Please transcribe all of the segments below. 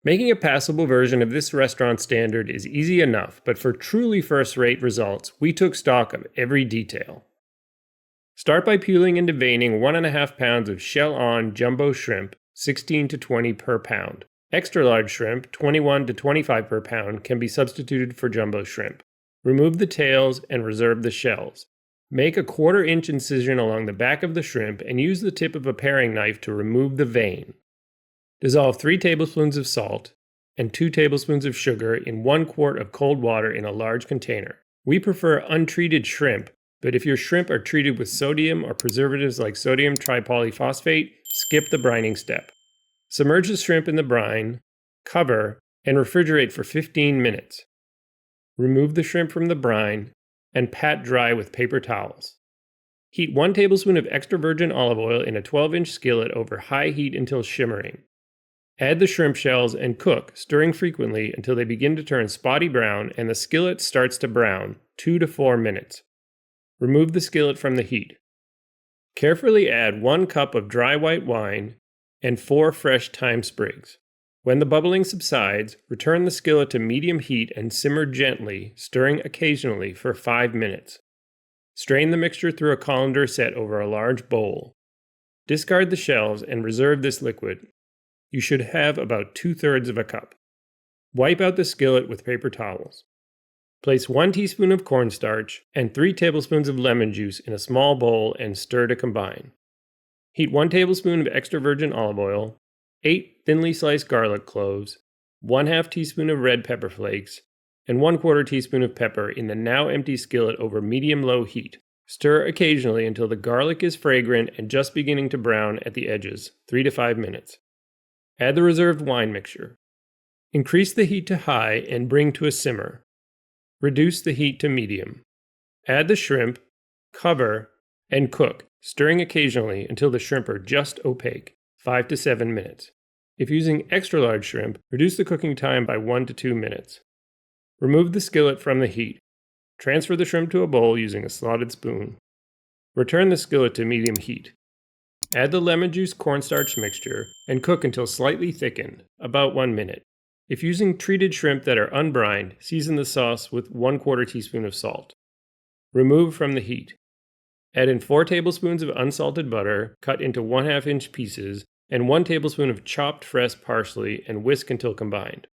Making a passable version of this restaurant standard is easy enough, but for truly first-rate results, we took stock of every detail. Start by peeling and deveining 1.5 pounds of shell-on jumbo shrimp, 16 to 20 per pound. Extra large shrimp, 21 to 25 per pound, can be substituted for jumbo shrimp. Remove the tails and reserve the shells. Make a 1/4 inch incision along the back of the shrimp and use the tip of a paring knife to remove the vein. Dissolve 3 tablespoons of salt and 2 tablespoons of sugar in 1 quart of cold water in a large container. We prefer untreated shrimp, but if your shrimp are treated with sodium or preservatives like sodium tripolyphosphate, skip the brining step. Submerge the shrimp in the brine, cover, and refrigerate for 15 minutes. Remove the shrimp from the brine and pat dry with paper towels. Heat 1 tablespoon of extra virgin olive oil in a 12-inch skillet over high heat until shimmering. Add the shrimp shells and cook, stirring frequently until they begin to turn spotty brown and the skillet starts to brown, 2 to 4 minutes. Remove the skillet from the heat. Carefully add 1 cup of dry white wine and 4 fresh thyme sprigs. When the bubbling subsides, return the skillet to medium heat and simmer gently, stirring occasionally for 5 minutes. Strain the mixture through a colander set over a large bowl. Discard the shells and reserve this liquid. You should have about 2/3 of a cup. Wipe out the skillet with paper towels. Place 1 teaspoon of cornstarch and 3 tablespoons of lemon juice in a small bowl and stir to combine. Heat 1 tablespoon of extra virgin olive oil, 8 thinly sliced garlic cloves, 1/2 teaspoon of red pepper flakes, and 1/4 teaspoon of pepper in the now empty skillet over medium-low heat. Stir occasionally until the garlic is fragrant and just beginning to brown at the edges, 3 to 5 minutes. Add the reserved wine mixture. Increase the heat to high and bring to a simmer. Reduce the heat to medium. Add the shrimp, cover, and cook, stirring occasionally until the shrimp are just opaque, 5 to 7 minutes. If using extra large shrimp, reduce the cooking time by 1 to 2 minutes. Remove the skillet from the heat. Transfer the shrimp to a bowl using a slotted spoon. Return the skillet to medium heat. Add the lemon juice cornstarch mixture and cook until slightly thickened, about 1 minute. If using treated shrimp that are unbrined, season the sauce with 1/4 teaspoon of salt. Remove from the heat. Add in 4 tablespoons of unsalted butter, cut into 1/2 inch pieces, and 1 tablespoon of chopped fresh parsley and whisk until combined.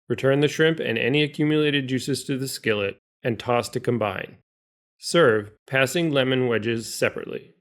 Return the shrimp and any accumulated juices to the skillet and toss to combine. Serve, passing lemon wedges separately.